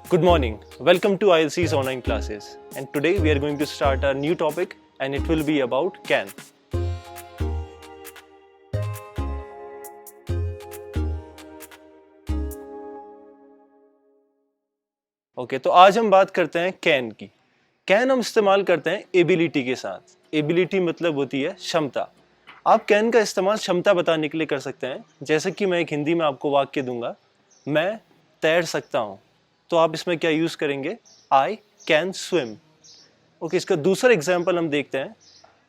Good morning. Welcome to ILC's online classes. And today we are going to start our new topic and it will be about can. Okay तो आज हम बात करते हैं can की। Can हम इस्तेमाल करते हैं एबिलिटी के साथ। एबिलिटी मतलब होती है क्षमता। आप कैन का इस्तेमाल क्षमता बताने के लिए कर सकते हैं। जैसे कि मैं एक हिंदी में आपको वाक्य दूंगा, मैं तैर सकता हूँ, तो आप इसमें क्या यूज़ करेंगे? I can swim. ओके, इसका दूसरा एग्जाम्पल हम देखते हैं।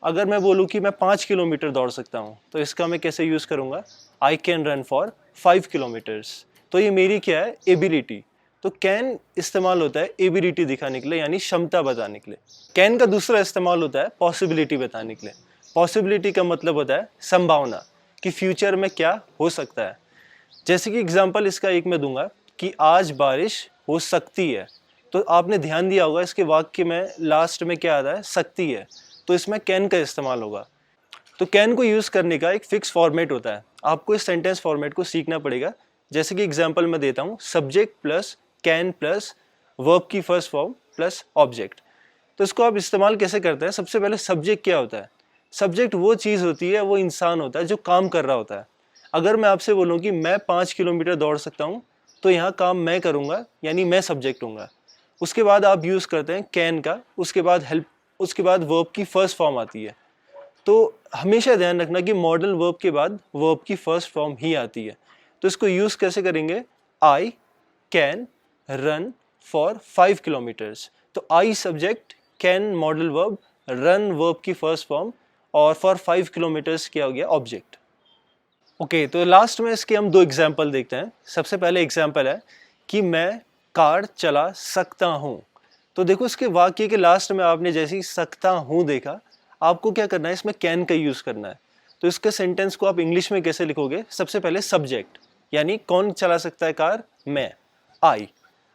अगर मैं बोलूँ कि मैं 5 किलोमीटर दौड़ सकता हूँ, तो इसका मैं कैसे यूज़ करूँगा? आई कैन रन फॉर 5 किलोमीटर्स। तो ये मेरी क्या है? एबिलिटी। तो कैन इस्तेमाल होता है एबिलिटी दिखाने के लिए, यानी क्षमता बताने के लिए। कैन का दूसरा इस्तेमाल होता है पॉसिबिलिटी बताने के लिए। पॉसिबिलिटी का मतलब होता है संभावना, कि फ्यूचर में क्या हो सकता है। जैसे कि एग्जाम्पल इसका एक मैं दूंगा कि आज बारिश हो सकती है। तो आपने ध्यान दिया होगा इसके वाक्य में लास्ट में क्या आता है? सकती है। तो इसमें कैन का इस्तेमाल होगा। तो कैन को यूज़ करने का एक फिक्स फॉर्मेट होता है। आपको इस सेंटेंस फॉर्मेट को सीखना पड़ेगा। जैसे कि एग्जाम्पल मैं देता हूँ, subject plus can plus verb की फर्स्ट फॉर्म प्लस ऑब्जेक्ट। तो इसको आप इस्तेमाल कैसे करते हैं? सबसे पहले सब्जेक्ट क्या होता है? सब्जेक्ट वो चीज़ होती है, वो इंसान होता है जो काम कर रहा होता है। अगर मैं आपसे बोलूँ कि मैं 5 किलोमीटर दौड़ सकता हूँ, तो यहाँ काम मैं करूँगा, यानी मैं सब्जेक्ट हूँगा। उसके बाद आप यूज़ करते हैं कैन का, उसके बाद हेल्प, उसके बाद वर्ब की फर्स्ट फॉर्म आती है। तो हमेशा ध्यान रखना कि मॉडल वर्ब के बाद वर्ब की फर्स्ट फॉर्म ही आती है। तो इसको यूज़ कैसे करेंगे? I can run for 5 kilometres. तो I subject, can modal verb, run verb की फर्स्ट फॉर्म और फॉर 5 किलोमीटर्स क्या हो गया? ऑब्जेक्ट। ओके, तो लास्ट में इसके हम दो एग्जाम्पल देखते हैं। सबसे पहले एग्जाम्पल है कि मैं कार चला सकता हूँ। तो देखो इसके वाक्य के लास्ट में आपने जैसे ही सकता हूँ देखा, आपको क्या करना है? इसमें कैन का यूज़ करना है। तो इसके सेंटेंस को आप इंग्लिश में कैसे लिखोगे? सबसे पहले सब्जेक्ट, यानी कौन चला सकता है कार? मैं,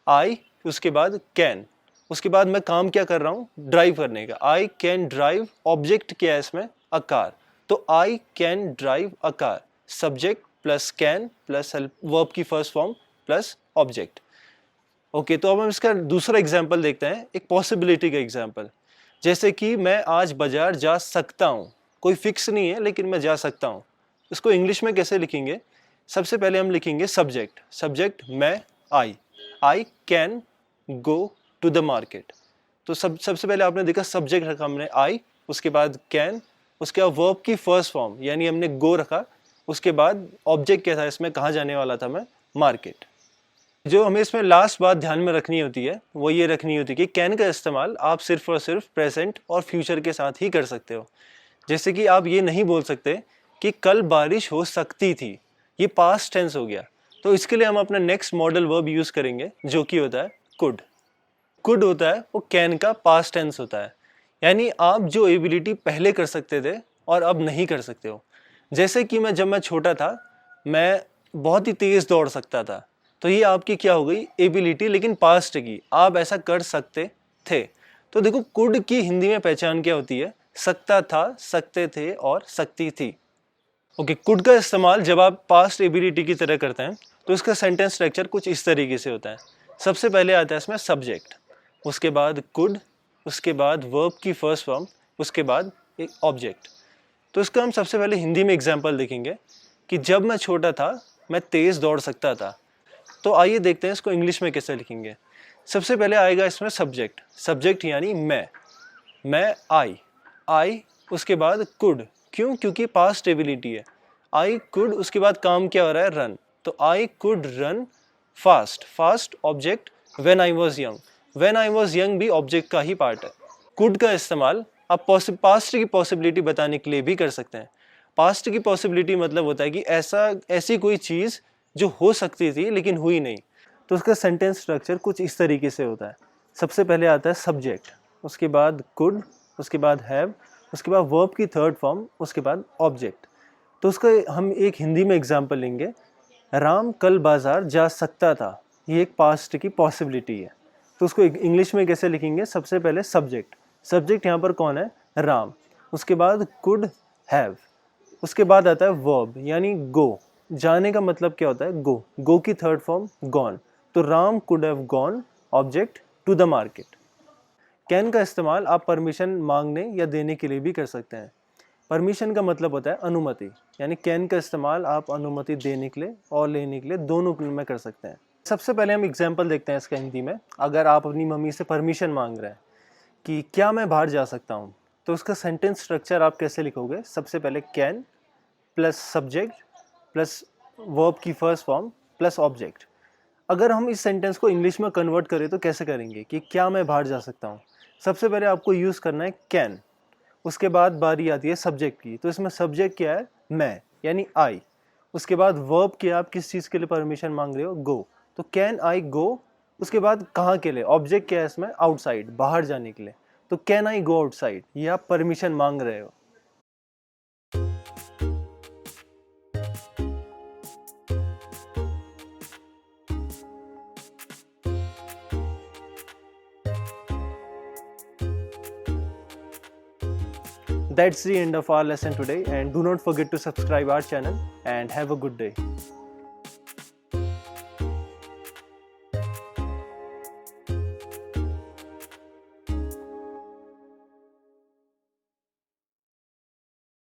आई, उसके बाद कैन, उसके बाद मैं काम क्या कर रहा हूँ? ड्राइव करने का। आई कैन ड्राइव, ऑब्जेक्ट क्या है इसमें? A car. तो I can drive a car, subject plus can plus verb की first form plus object. Okay, तो अब हम इसका दूसरा एग्जाम्पल देखते हैं, एक पॉसिबिलिटी का एग्जाम्पल। जैसे कि मैं आज बाजार जा सकता हूँ। कोई फिक्स नहीं है, लेकिन मैं जा सकता हूँ। इसको इंग्लिश में कैसे लिखेंगे? सबसे पहले हम लिखेंगे सब्जेक्ट, सब्जेक्ट मैं, I can go to the market. तो सबसे पहले आपने देखा सब्जेक्ट रखा हमने आई, उसके बाद कैन, उसके बाद वर्ब की फर्स्ट फॉर्म यानी हमने गो रखा, उसके बाद ऑब्जेक्ट क्या था इसमें? कहाँ जाने वाला था मैं? मार्केट। जो हमें इसमें लास्ट बात ध्यान में रखनी होती है वो ये रखनी होती है कि कैन का इस्तेमाल आप सिर्फ और सिर्फ प्रेजेंट और फ्यूचर के साथ ही कर सकते हो। जैसे कि आप ये नहीं बोल सकते कि कल बारिश हो सकती थी, ये पास्ट टेंस हो गया। तो इसके लिए हम अपना नेक्स्ट मॉडल वर्ब यूज करेंगे, जो कि होता है कुड। कुड होता है वो कैन का पास्ट टेंस होता है, यानी आप जो एबिलिटी पहले कर सकते थे और अब नहीं कर सकते हो। जैसे कि जब मैं छोटा था, मैं बहुत ही तेज दौड़ सकता था। तो ये आपकी क्या हो गई? एबिलिटी, लेकिन पास्ट की। आप ऐसा कर सकते थे। तो देखो कुड की हिंदी में पहचान क्या होती है? सकता था, सकते थे और सकती थी। ओके, कुड का इस्तेमाल जब आप पास्ट एबिलिटी की तरह करते हैं तो इसका सेंटेंस स्ट्रक्चर कुछ इस तरीके से होता है। सबसे पहले आता है इसमें सब्जेक्ट, उसके बाद कुड, उसके बाद वर्ब की फर्स्ट फॉर्म, उसके बाद एक ऑब्जेक्ट। तो इसका हम सबसे पहले हिंदी में एग्जाम्पल देखेंगे कि जब मैं छोटा था मैं तेज़ दौड़ सकता था। तो आइए देखते हैं इसको इंग्लिश में कैसे लिखेंगे। सबसे पहले आएगा इसमें सब्जेक्ट, सब्जेक्ट यानी मैं आई, उसके बाद कुड। क्यों? क्योंकि पास्ट एबिलिटी है। आई कुड, उसके बाद काम क्या हो रहा है? रन। तो I could run fast, fast object, when I was young, when I was young भी ऑब्जेक्ट का ही पार्ट है। कुड का इस्तेमाल आप पास्ट की पॉसिबिलिटी बताने के लिए भी कर सकते हैं। पास्ट की पॉसिबिलिटी मतलब होता है कि ऐसी कोई चीज़ जो हो सकती थी लेकिन हुई नहीं। तो उसका सेंटेंस स्ट्रक्चर कुछ इस तरीके से होता है। सबसे पहले आता है सब्जेक्ट, उसके बाद कुड, उसके बाद हैव, उसके बाद वर्ब की थर्ड फॉर्म, उसके बाद ऑब्जेक्ट। तो उसका हम एक हिंदी में एग्जाम्पल लेंगे, राम कल बाजार जा सकता था। ये एक पास्ट की पॉसिबिलिटी है। तो उसको इंग्लिश में कैसे लिखेंगे? सबसे पहले सब्जेक्ट, सब्जेक्ट यहाँ पर कौन है? राम। उसके बाद कुड हैव, उसके बाद आता है वर्ब यानी गो। जाने का मतलब क्या होता है? गो, गो की थर्ड फॉर्म गॉन। तो Ram could have gone object to the market. Can का इस्तेमाल आप परमिशन मांगने या देने के लिए भी कर सकते हैं। परमिशन का मतलब होता है अनुमति, यानी कैन का इस्तेमाल आप अनुमति देने के लिए और लेने के लिए दोनों में कर सकते हैं। सबसे पहले हम एग्जाम्पल देखते हैं इसका हिंदी में। अगर आप अपनी मम्मी से परमिशन मांग रहे हैं कि क्या मैं बाहर जा सकता हूँ, तो उसका सेंटेंस स्ट्रक्चर आप कैसे लिखोगे? सबसे पहले can plus subject plus verb की फर्स्ट फॉर्म प्लस ऑब्जेक्ट। अगर हम इस सेंटेंस को इंग्लिश में कन्वर्ट करें तो कैसे करेंगे कि क्या मैं बाहर जा सकता हूँ? सबसे पहले आपको यूज़ करना है कैन, उसके बाद बारी आती है सब्जेक्ट की। तो इसमें सब्जेक्ट क्या है? मैं, यानी आई। उसके बाद वर्ब क्या, आप किस चीज़ के लिए परमिशन मांग रहे हो? गो। तो कैन आई गो। उसके बाद कहाँ के लिए? ऑब्जेक्ट क्या है इसमें? आउटसाइड, बाहर जाने के लिए। तो कैन आई गो आउटसाइड, ये आप परमिशन मांग रहे हो। That's the end of our lesson today, and do not forget to subscribe our channel and have a good day.